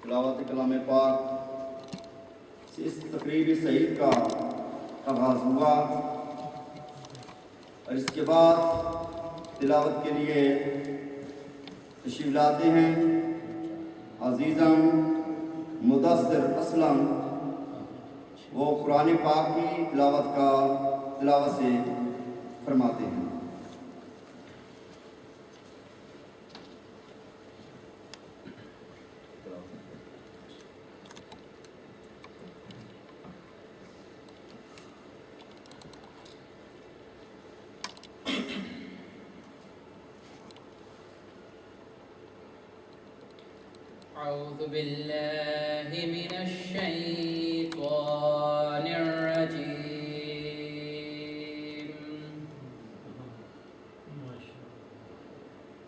تلاوت کلام پاک سے اس تقریب سعید کا آغاز ہوا اور اس کے بعد تلاوت کے لیے تشریف لاتے ہیں عزیزم مدثر اسلم. وہ قرآن پاک کی تلاوت سے فرماتے ہیں. أعوذ بالله من الشيطان الرجيم.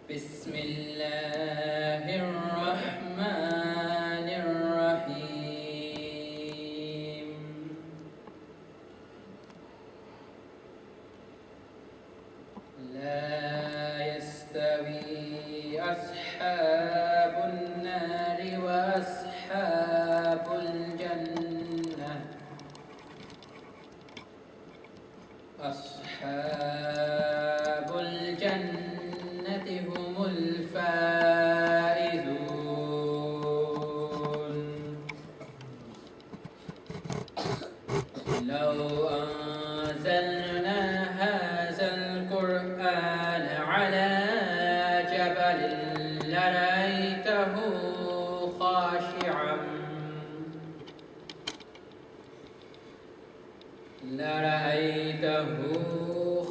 بسم الله الرحمن الرحيم. لا يستوي أصحاب النار وأصحاب الجنة. أصحاب الجنة هم الفائزون. لو أنزلنا هذا القرآن على جبل لرأيته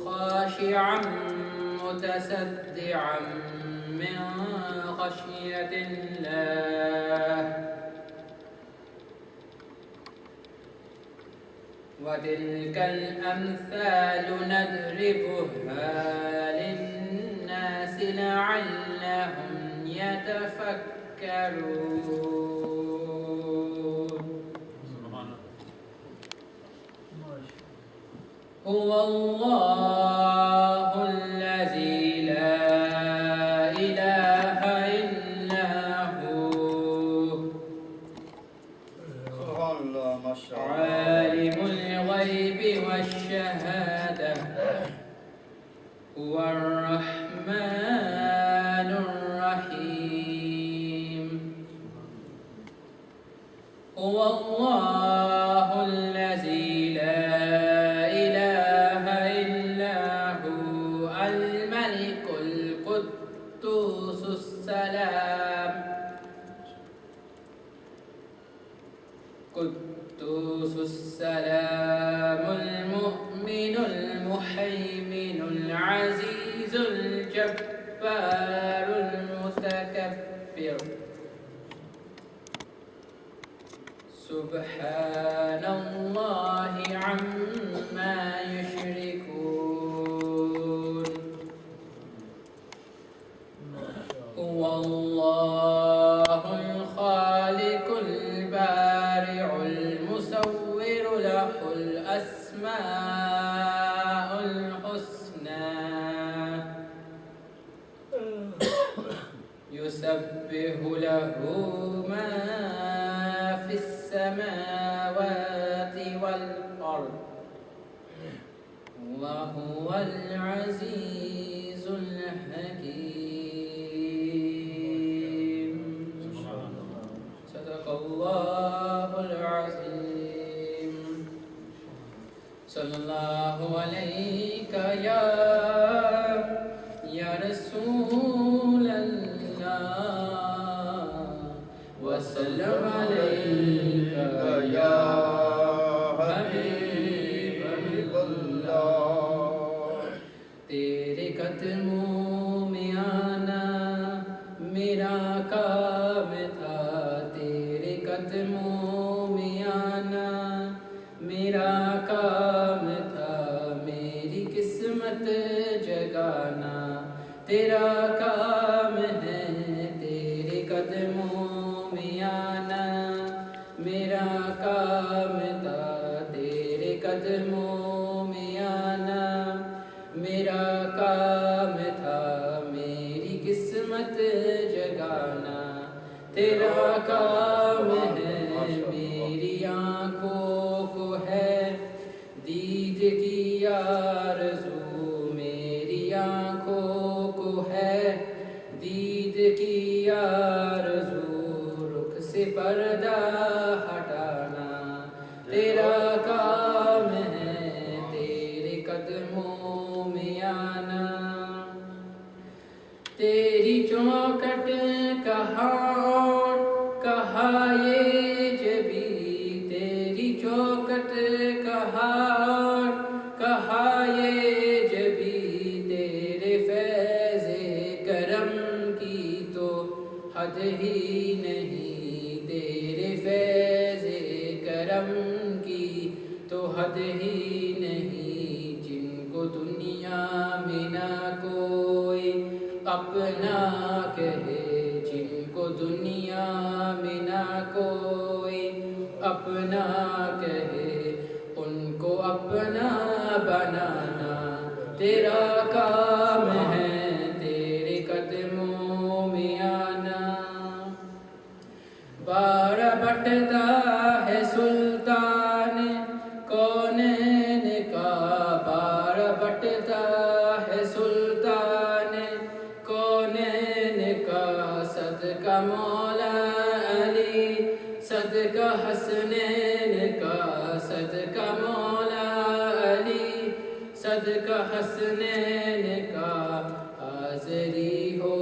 خاشعا متصدعا من خشية الله. وتلك الأمثال نضربها للناس لعلهم يتفكرون. هو الله الذي لا إله إلا هو. سبحان اللہ، ماشاء اللہ. عالم الغيب والشهادة هو الرحمن الرحيم. هو الله الذي لا إله إلا هو الملك القدوس السلام. قدوس السلام المؤمن المهيمن العزيز الجبار المتكبر. سبحان الله عما يشركون. هو الله الخالق البارع المصور له الأسماء الحسنى. يسبح له ما في السماوات والأرض وهو العزيز الحكيم. صدق الله العظيم. صلى الله عليك يا رسول الله وسلم عليك يا حبيب اللہ. تیرے قدموں میں آنا میرا کام تھا. تیرے قدموں میں آنا میرا کام تھا. میری قسمت جگانا تیرا کام ہے. تیرے قدموں میں آنا میرا کام تھا. تیرے قدموں میں آنا میرا کام تھا. میری قسمت جگانا تیرا کام ہے میری آنکھوں کو ہے دید کی آرزو میری آنکھوں کو ہے دید کی آرزو رخ سے پردہ ہٹانا تیرا کام ہے تیرے قدموں میں آنا تیری چوکھٹ کہاں اور کہاں یہ جبی تیری چوکھٹ کہاں اور کہاں یہ جبی تیرے فیض کرم کی تو حد ہی نہیں تیرے فیض کرم کی تو حد ہی نہیں جن کو دنیا میں نہ کوئی اپنا کہے جن کو دنیا میں نہ کوئی اپنا کہے ان کو اپنا بنانا تیرا کام ہے تیرے قدموں میں آنا بار بٹتا ہے سلطان کونین کا بار بٹتا ہے سلطان کونین کا صدقہ مولا علی صدقہ حسنین کا صدقہ مولا علی صدقہ حسنین کا حاضری ہو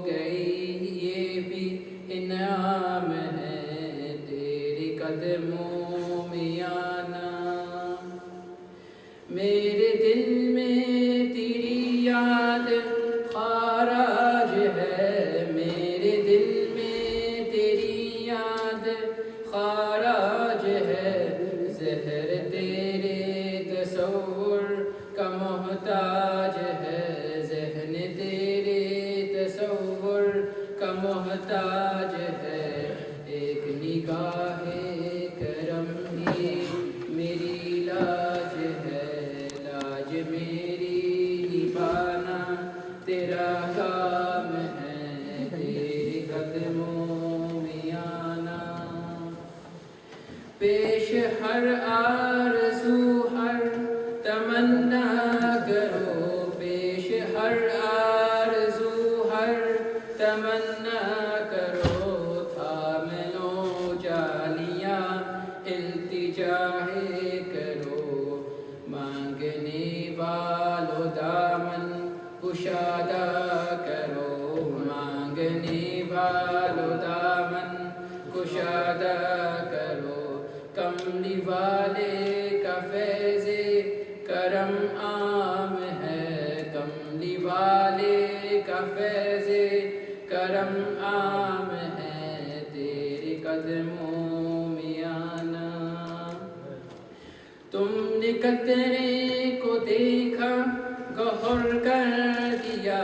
گئی یہ بھی انعام ہے تیرے قدموں میں آنا میرے دل میں تیری یاد خراج ہے میرے دل میں تیری یاد خراج ہے زہر تیرے تصور کا محتاج ہے ذہن تیرے تصور کا محتاج ہے ایک نگاہ کرم ہی میری لاج ہے لاج میری نبھانا تیرا کام ہے تیرے قدموں میں آنا پیش ہر آرزو ہر تمنا کرو پیش ہر آرزو ہر تمنا کرو تھام لو جالیاں التجا کرو مانگنے والو دامن کشادہ کرو مانگنے والو دامن کشادہ کرو کملی والے کا فیض کرم عام ہے کملی والے کا فیض کرم عام ہے تیرے قدموں میں آنا تم نے قطرے کو دیکھا گوہر کر دیا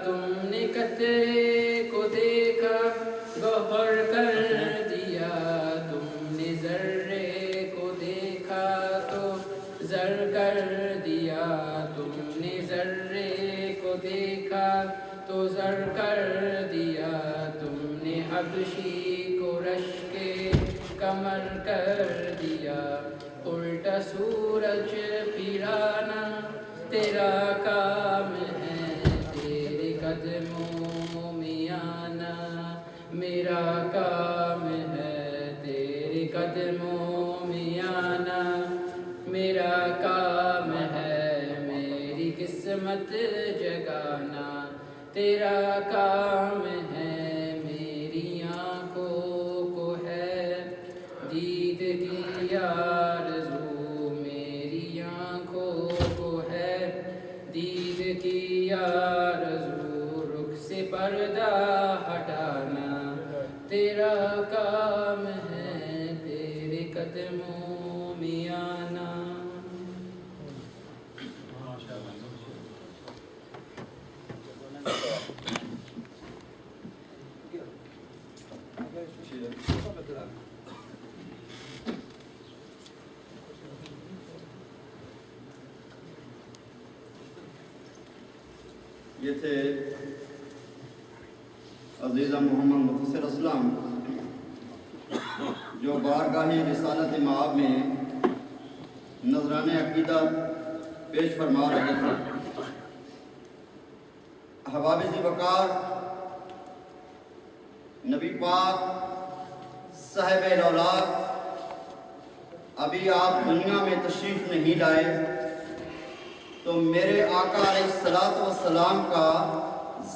تم نے قطرے کو دیکھا گوہر کر دیا تم نے ذرے کو دیکھا تو زر کر دیا تم نے ذرے کو دیکھا تو زر کر دیا تم نے حبشی کو رشک کمر کر دیا الٹا سورج پھرانا تیرا کام ہے تیرے قدموں میں آنا میرا کام ہے تیرے قدموں میں آنا میرا کام ہے میری قسمت جگانا تیرا کام ہے میری آنکھوں کو ہے دید کی آرزو میری آنکھوں کو ہے دید کی آرزو رخ سے پردہ ہٹانا تیرا کام ہے تیرے قدموں میں آنا یہ تھے عزیزہ محمد مفسر اسلام جو بارگاہ رسالت مآب میں نذران عقیدہ پیش فرما رہے تھے، حوافظ وقار نبی پاک صاحب الاولاد ابھی آپ دنیا میں تشریف نہیں لائے تو میرے آقا علیہ الصلوۃ والسلام کا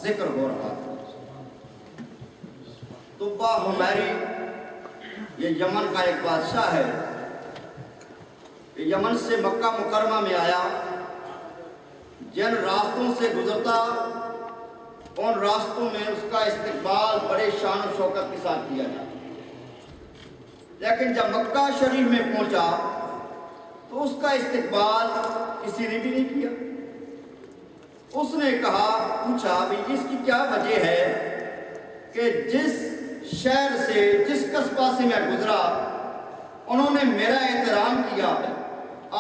ذکر ہو رہا تھا۔ طبہ حمیری یہ یمن کا ایک بادشاہ ہے، یمن سے مکہ مکرمہ میں آیا، جن راستوں سے گزرتا ان راستوں میں اس کا استقبال بڑے شان و شوکت کے ساتھ کیا جاتا، لیکن جب مکہ شریف میں پہنچا تو اس کا استقبال کسی نے بھی نہیں کیا۔ اس نے کہا، پوچھا بھی اس کی کیا وجہ ہے کہ جس شہر سے جس قصبہ سے میں گزرا انہوں نے میرا احترام کیا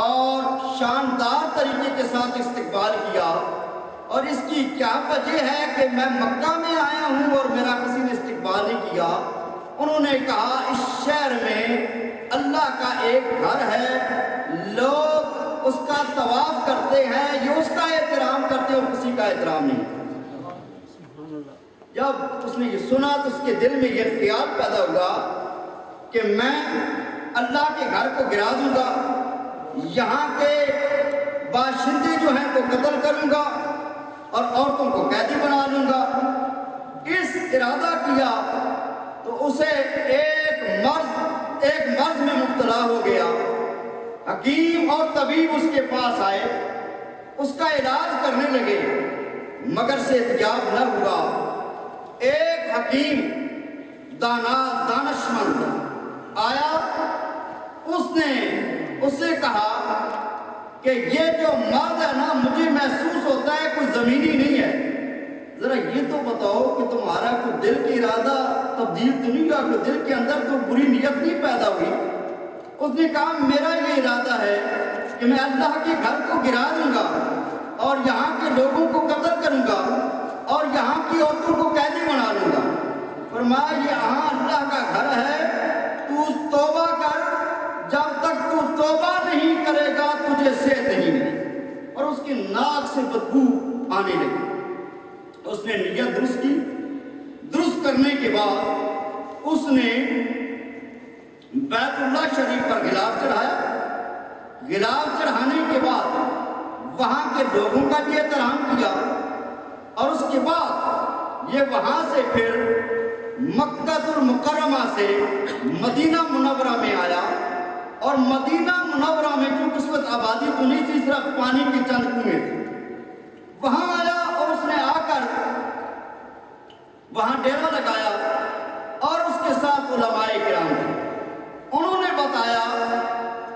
اور شاندار طریقے کے ساتھ استقبال کیا، اور اس کی کیا وجہ ہے کہ میں مکہ میں آیا ہوں اور میرا کسی نے استقبال نہیں کیا؟ انہوں نے کہا، اس شہر میں اللہ کا ایک گھر ہے، لوگ اس کا طواف کرتے ہیں، یہ اس کا احترام کرتے ہیں اور کسی کا احترام نہیں۔ جب اس نے یہ سنا تو اس کے دل میں یہ خیال پیدا ہوا کہ میں اللہ کے گھر کو گرا دوں گا، یہاں کے باشندے جو ہیں وہ قتل کروں گا اور عورتوں کو قیدی بنا لوں گا۔ اس ارادہ کیا تو اسے ایک مرض میں مبتلا ہو گیا۔ حکیم اور طبیب اس کے پاس آئے، اس کا علاج کرنے لگے، مگر صحتیاب نہ ہوا۔ ایک حکیم دانشمند آیا، اس نے اس سے کہا کہ یہ جو مرض ہے نا، مجھے محسوس ہوتا ہے کوئی زمینی نہیں ہے، ذرا یہ تو بتاؤ کہ تمہارا کوئی دل کی ارادہ تبدیل تو نہیں ہوا، کوئی دل کے اندر تو بری نیت نہیں پیدا ہوئی؟ اس نے کہا، میرا یہ ارادہ ہے کہ میں اللہ کے گھر کو گرا دوں گا اور یہاں کے لوگوں کو قتل کروں گا اور یہاں کی عورتوں کو قیدی بنا لوں گا۔ فرمایا، یہاں اللہ کا گھر ہے، تو توبہ کر، جب تک تو توبہ نہیں کرے گا تجھے صحت نہیں ملے۔ اور اس کی ناک سے بدبو آنے لگی۔ اس نے نیت درست کی، درست کرنے کے بعد اس نے بیت اللہ شریف پر غلاف چڑھایا۔ غلاف چڑھانے کے بعد وہاں کے لوگوں کا بھی احترام کیا، اور اس کے بعد یہ وہاں سے پھر مکہ المکرمہ سے مدینہ منورہ میں آیا، اور مدینہ منورہ میں چونکہ اس وقت آبادی تو نہیں تھی، صرف پانی کے چند کنویں تھے، وہاں آیا اور اس نے آ کر وہاں ڈیرا لگایا، اور اس کے ساتھ علماء کرام تھے۔ انہوں نے بتایا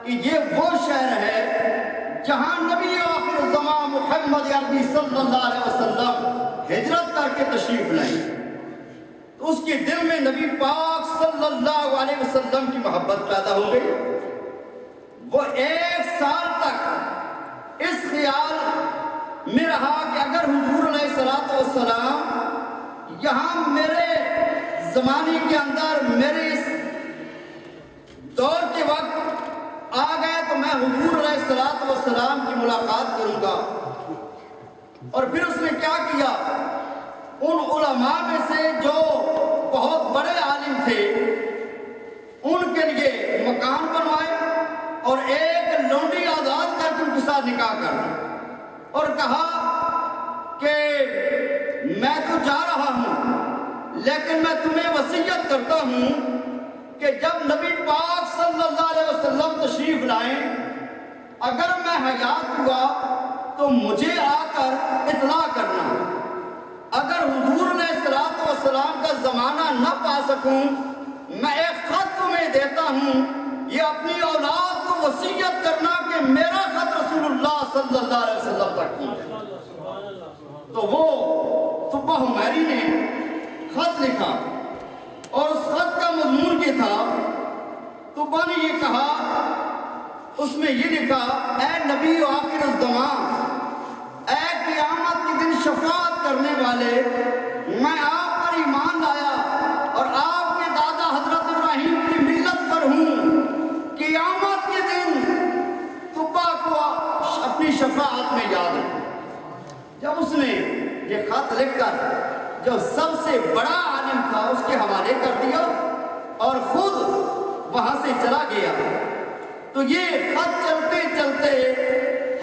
کہ یہ وہ شہر ہے جہاں نبی آخر الزمان محمد عربی صلی اللہ علیہ وسلم ہجرت کر کے تشریف لائے۔ تو اس کے دل میں نبی پاک صلی اللہ علیہ وسلم کی محبت پیدا ہو گئی۔ وہ 1 سال تک اس خیال میں رہا کہ اگر حضور علیہ السلام یہاں میرے زمانے کے اندر میرے اس دور کے وقت آ گئے تو میں حضور علیہ السلام کی ملاقات کروں گا۔ اور پھر اس نے کیا کیا، ان علماء میں سے جو بہت بڑے عالم تھے ان کے لیے مکان بنوائے اور ایک لونڈی آزاد کر کے ان کے ساتھ نکاح کر دی، اور کہا کہ میں تو جا رہا ہوں لیکن میں تمہیں وصیت کرتا ہوں کہ جب نبی پاک صلی اللہ علیہ وسلم تشریف لائیں، اگر میں حیات ہوا تو مجھے آ کر اطلاع کرنا، اگر حضور علیہ السلام کا زمانہ نہ پا سکوں میں ایک خط تمہیں دیتا ہوں، یہ اپنی اولاد کو وصیت کرنا کہ میرا خط رسول اللہ صلی اللہ علیہ وسلم تک پہنچے۔ تو وہ طبہ حمیری نے خط لکھا، اور اس خط کا مضمون یہ تھا، طبہ نے یہ کہا، اس میں یہ لکھا، اے نبی آخر الزمان، اے قیامت کے دن شفاعت کرنے والے، میں آپ پر ایمان جو سب سے بڑا عالم تھا اس کے حوالے کر دیا اور خود وہاں سے چلا گیا۔ تو یہ خط چلتے چلتے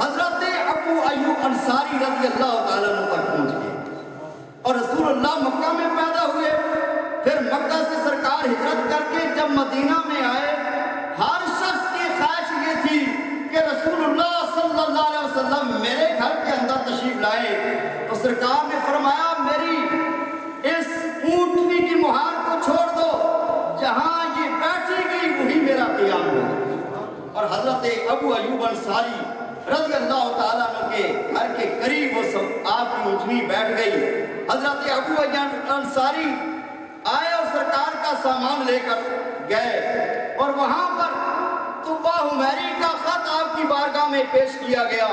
حضرت ابو ایوب انصاری رضی اللہ تعالیٰ عنہ تک پہنچ گئے اور رسول اللہ مکہ میں پیدا ہوئے۔ پھر مکہ سے سرکار ہجرت کر کے جب مدینہ میں آئے، ہر شخص کی خواہش یہ تھی کہ رسول اللہ صلی اللہ علیہ وسلم میرے گھر کے اندر تشریف لائے۔ تو سرکار نے فرمایا میری اس اونٹنی کی مہار کو چھوڑ دو، جہاں یہ بیٹھے گی وہی میرا قیام ہوگا۔ اور حضرت ابو ایوب انصاری رضی اللہ تعالیٰ عنہ کے گھر کے قریب وہ سب آپ کی اونٹنی بیٹھ گئی۔ حضرت ابو ایوب انصاری آئے اور سرکار کا سامان لے کر گئے اور وہاں پر طبہ حمیری کا خط آپ کی بارگاہ میں پیش کیا گیا۔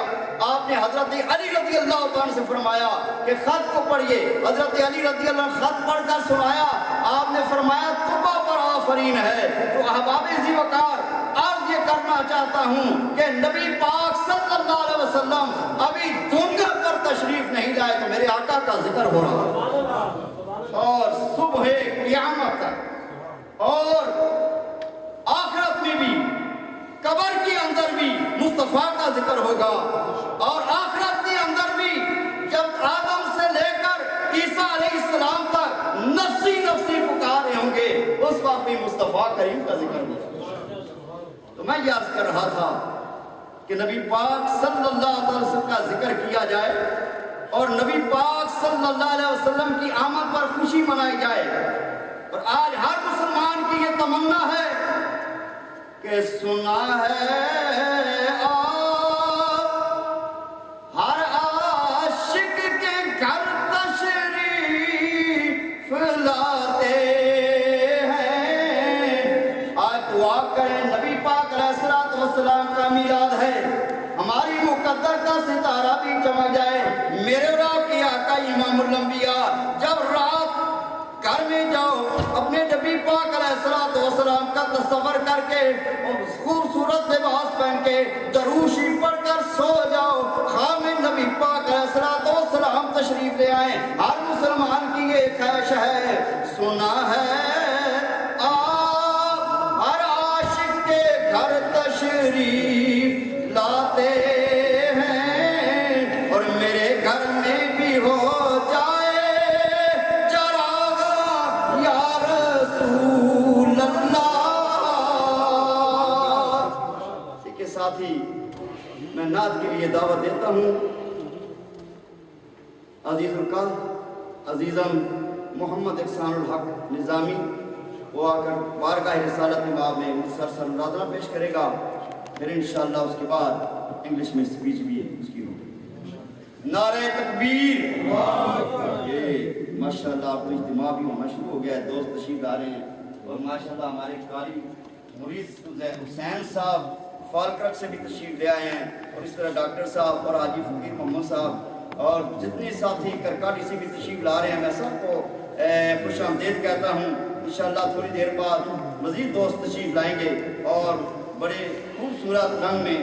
آپ نے حضرت علی رضی اللہ تعالیٰ سے فرمایا کہ خط کو پڑھیے۔ حضرت علی رضی اللہ عنہ خط پڑھ کر سنایا۔ آپ نے فرمایا طبہ پر آفرین ہے۔ تو احباب ذی وقار عرض یہ کرنا چاہتا ہوں کہ نبی پاک صلی اللہ علیہ وسلم ابھی دنیا پر تشریف نہیں لائے تو میرے آقا کا ذکر ہو رہا اور صبح قیامت تک اور آخرت میں بھی قبر کے اندر بھی مصطفیٰ کا ذکر ہوگا اور آخرت کے اندر بھی جب آدم سے لے کر عیسیٰ علیہ السلام تک نفسی نفسی پکارے ہوں گے اس وقت بھی مصطفیٰ کریم کا ذکر ہوگا۔ تو میں یہ عرض کر رہا تھا کہ نبی پاک صلی اللہ علیہ وسلم کا ذکر کیا جائے اور نبی پاک صلی اللہ علیہ وسلم کی آمد پر خوشی منائی جائے۔ اور آج ہر مسلمان کی یہ تمنا ہے کہ سنا ہے ہر عاشق کے گھر تشریف لاتے ہیں۔ آج دعا کریں، نبی پاک علیہ السلام کا میلاد ہے، ہماری مقدر کا ستارہ بھی چمک جائے۔ میرے اور آپ کے آقا امام الانبیاء جب رات گھر میں جاؤ اپنے نبی پاک علیہ السلام کا تصور کر کے خوبصورت لباس پہن کے درود شریف پڑھ کر سو جاؤ، خام نبی پاک علیہ السلام تشریف لے آئیں۔ ہر مسلمان کی یہ خواہش ہے، سنا ہے آپ ہر عاشق کے گھر تشریف لاتے ہیں اور میرے گھر میں بھی ہو جائے چراغ یا رسول اللہ۔ اسی کے ساتھ ہی میں نعت کے لیے دعوت دیتا ہوں عزیز القلب عزیزم محمد احسان الحق نظامی، وہ آ کر بارگاہ رسالت باب میں مختصر مرادنہ پیش کرے گا، پھر انشاءاللہ اس کے بعد انگلش میں سپیچ بھی اس کی ہوگی۔ نعرہ تکبیر! یہ ماشاءاللہ آپ کو اجتماع بھی ہونا شروع ہو گیا ہے، دوست تشریف لا رہے ہیں اور ماشاءاللہ ہمارے قاری مرید حسین صاحب فالکرک سے بھی تشریف لے آئے ہیں اور اس طرح ڈاکٹر صاحب اور حاجی فقیر محمد صاحب اور جتنے ساتھی کرکاٹی سے بھی تشریف لا رہے ہیں، میں سب کو خوش آمدید کہتا ہوں۔ انشاءاللہ تھوڑی دیر بعد مزید دوست تشریف لائیں گے اور بڑے خوبصورت رنگ میں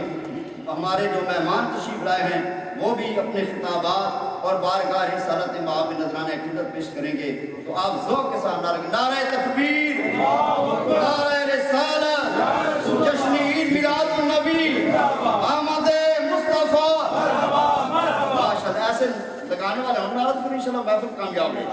ہمارے جو مہمان تشریف لائے ہیں وہ بھی اپنے خطابات اور بارگاہ رسالت مآب میں نذرانہ عقیدت پیش کریں گے۔ تو آپ ذوق کے ساتھ نعرہ تکبیر، نعرہ رسالت، جشن عید میلاد النبی، آمد مصطفیٰ، ماشاءاللہ ایسے لگانے والے ہم نعرہ پھر انشاءاللہ محفل کامیاب ہے۔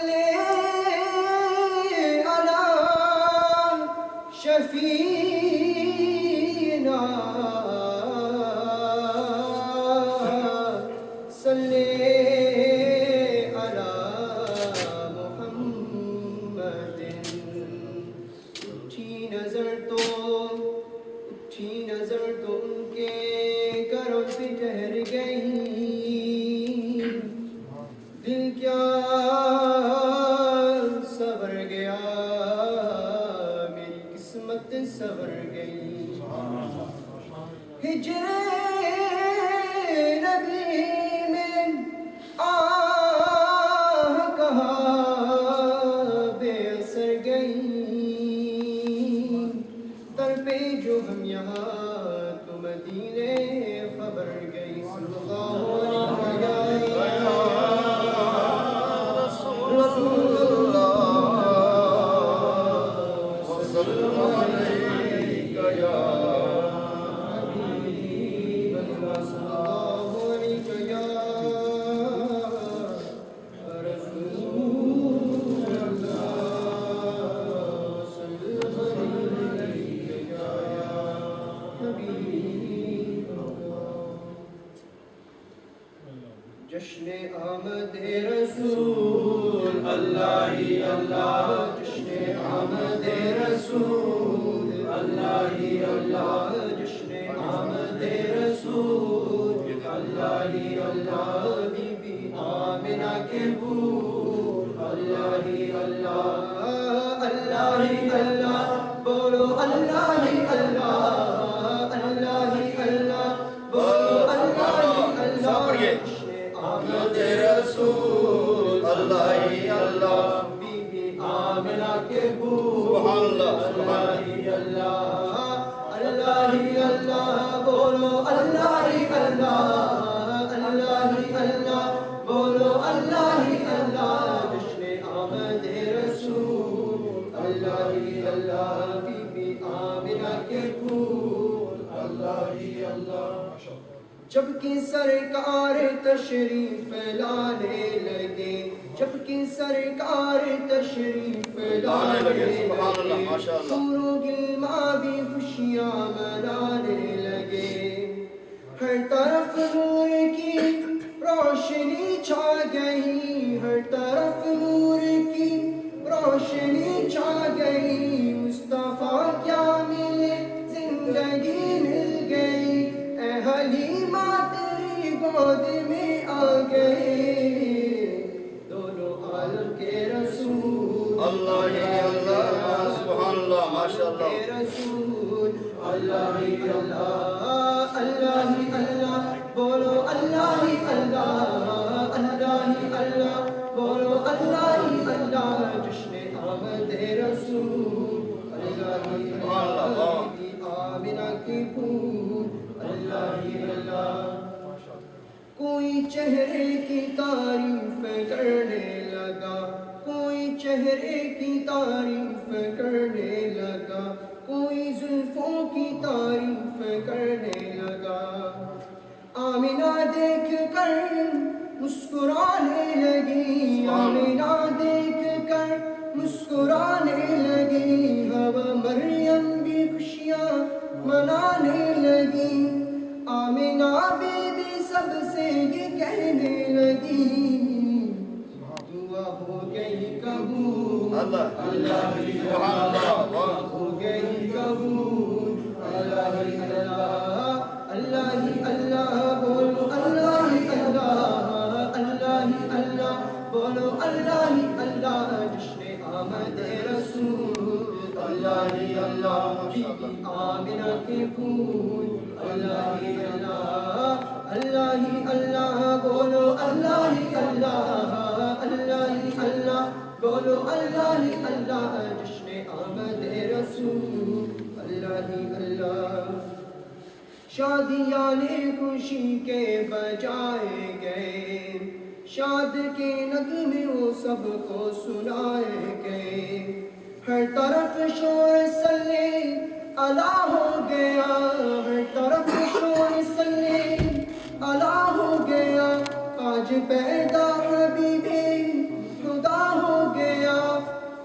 صلی علی شفیعنا صلی علی محمد اٹھی نظر تو ان کے گھروں پہ ٹھہر گئی دل کیا سنور گیا میری قسمت سنور گئی ہجر نبی میں آہ کہاں بے اثر گئی در پہ جو ہم یہاں تو مدینے خبر گئی صلی اللہ علیہ جشن آمد رسول اللہ ہی اللہ جشن آمد رسول اللہ ہی اللہ جشن آمد رسول اللہ ہی اللہ بی بی آمنہ کے پھول اللہ ہی اللہ اللہ ہی اللہ بولو اللہ ہی اللہ اللہ ہی اللہ بولو اللہ ہی اللہ آمد رسول اللہ ہی اللہ بی بی آمنہ کے پھول سبحان اللہ اللہ ہی اللہ اللہ ہی اللہ بولو اللہ ہی اللہ اللہ ہی اللہ بولو اللہ ہی اللہ جشن آمد رسول اللہ ہی اللہ بی بی آمنہ کے پھول اللہ ہی اللہ جبکہ سرکار تشریف لانے لگے جبکہ سرکار تشریف لانے لگے سبحان اللہ ماشاءاللہ حور و غلمان بھی خوشیاں منانے لگے ہر طرف نور کی روشنی چھا گئی ہر طرف نور کی روشنی چھا گئی مصطفیٰ کیا ملے زندگی مل گئی اے حلیمہ تیری گود میں آ گئے دونوں عالم کے رسول اللہ ہی اللہ سبحان اللہ ماشاءاللہ کے رسول اللہ ہی اللہ اللہ ہی اللہ بولو اللہ ہی اللہ اللہ ہی اللہ بولو اللہ ہی اللہ جشن آمد رسول اللہ ہی اللہ بی بی آمنہ کی پھول اللہ ہی اللہ کوئی چہرے کی تعریف کرنے لگا کوئی چہرے کی تعریف کرنے لگا کوئی زلفوں کی تعریف کرنے لگا آمنہ دیکھ کر مسکرانے لگی آمنہ دیکھ کر مسکرانے لگی ہوا مریم بھی خوشیاں منانے لگی آمنہ بی بی سب سے یہ کہنے لگی دعا ہو گئی قبول اللہ اللہ ہی سبحان اللہ ہو گئی قبول اللہ ہی اللہ اللہ ہی اللہ بولو اللہ ہی اللہ اللہ ہی اللہ بولو اللہ ہی اللہ جشن آمد رسول اللہ ہی اللہ بی بی آمنہ کے پھول اللہ ہی اللہ اللہ ہی اللہ بولو اللہ ہی اللہ اللہ ہی اللہ بولو اللہ ہی اللہ جشن آمد رسول اللہ ہی اللہ شادیاں خوشی کے بجائے گئے شاد کے نغمے وہ سب کو سنائے گئے ہر طرف شور صلی اللہ ہو گیا ہر طرف شور صلی اللہ ہو گیا آج پیدا حبیب خدا ہو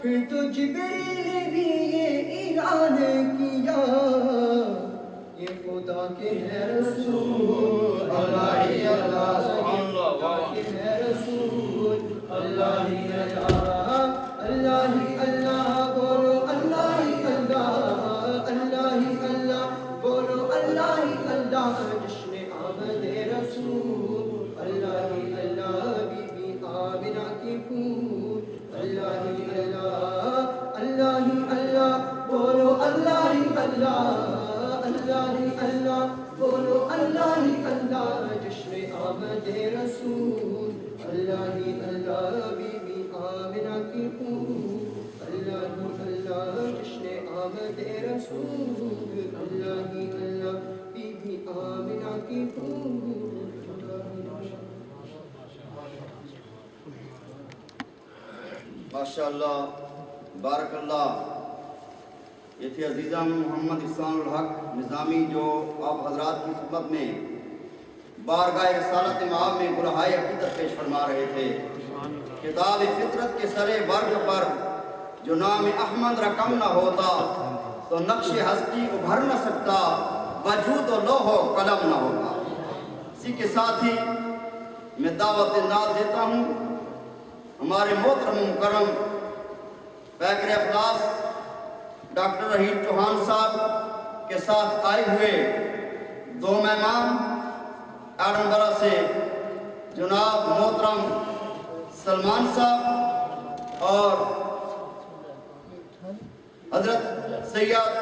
پھر تو جبریل نے بھی یہ اعلان کیا یہ خدا کے ہے رسول اللہ ہی اللہ سبحان اللہ کے ہے رسول اللہ ہی اللہ اللہ ہی اللہ بولو اللہ ہی اللہ اللہ ہی اللہ بولو اللہ ہی اللہ جشن آمد رسول اللہ ہی اللہ بی بی آمنہ کی پھول اللہ ہی اللہ اللہ ہی اللہ بولو اللہ ہی اللہ اللہ ہی اللہ بولو اللہ ہی اللہ جشن آمد رسول اللہ ہی اللہ بی بی آمنہ کی پھول اللہ ہی اللہ جشن آمد رسول اللہ ہی اللہ بی بی آمنہ کی پھول ماشاءاللہ بارک اللہ. یہ تھے عزیزہ محمد احسان الحق نظامی جو آپ حضرات کی خدمت میں بارگاہ رسالت مآب میں گلہائے عقیدت پیش فرما رہے تھے. کتاب فطرت کے سرے ورگ پر جو نام احمد رقم نہ ہوتا تو نقش ہستی ابھر نہ سکتا وجود و لوح و قلم نہ ہوتا. اسی کے ساتھ ہی میں دعوت ناد دیتا ہوں ہمارے محترم مکرم پیکر اخلاص ڈاکٹر رحیم چوہان صاحب کے ساتھ آئے ہوئے دو مہمان ایڈنبرا سے جناب محترم سلمان صاحب اور حضرت سید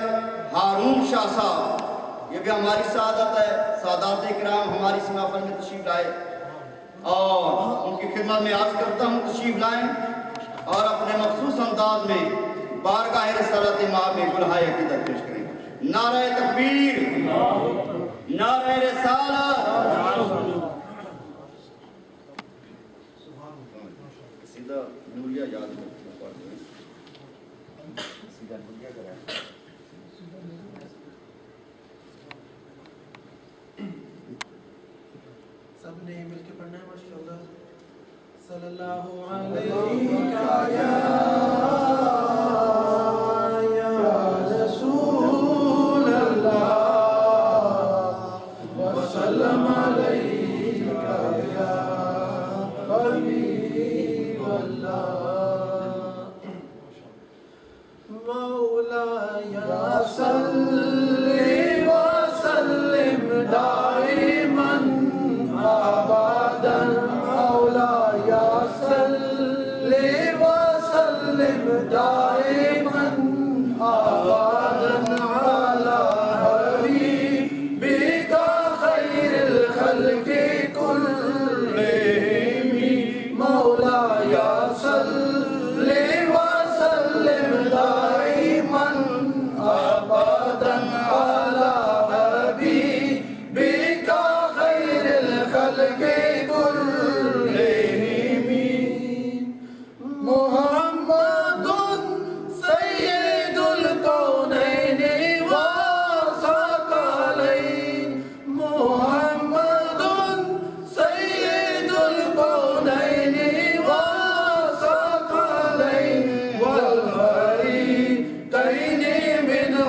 ہارون شاہ صاحب. یہ بھی ہماری سعادت ہے. سادات کرام ہماری اس محفل میں تشریف لائے اور ان کی خدمت میں عرض کرتا ہوں تشریف لائیں اور اپنے مخصوص انداز میں بارگاہ رسالت مآب میں گلہائے عقیدت پیش کریں. نعرہ تکبیر، نعرہ رسالت. سیدھا نوریہ یاد سیدھا نوریہ کریں. سب نے مل کے پڑھنا ہے ماشاءاللہ. صلی اللہ علیہ یا رسول اللہ وسلم علیہ یا حبیب اللہ مولاي صل وسلم دائما ابدا مولاي صل وسلم دائما